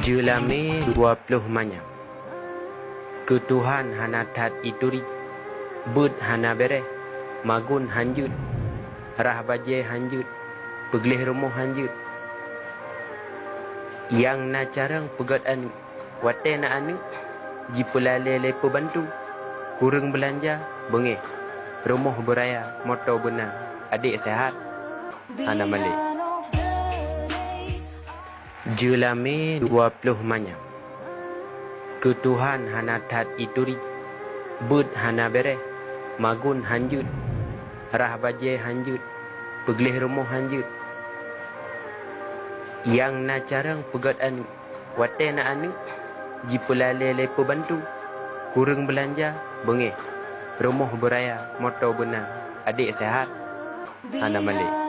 Julame 20 manya. Ketuhan hanatat ituri. Bud hana bere. Magun hanjut. Rah baje hanjut. Peglih rumah hanjut. Yang na carang pegat anu. Wate na anu. Jipulale lepo bantu. Kurang belanja. Bengeh. Rumah beraya. Motor benar. Adik sehat. Hana malik. Julame 20 manya. Ketuhan hanatat ituri. Bud hana bere. Magun hanjut. Rah baje hanjut. Peglih rumah hanjut. Yang na carang pegat anu. Wate na anu. Jipulale lepo bantu. Kurang belanja. Bengeh. Rumah beraya. Motor benar. Adik sehat. Hana malik.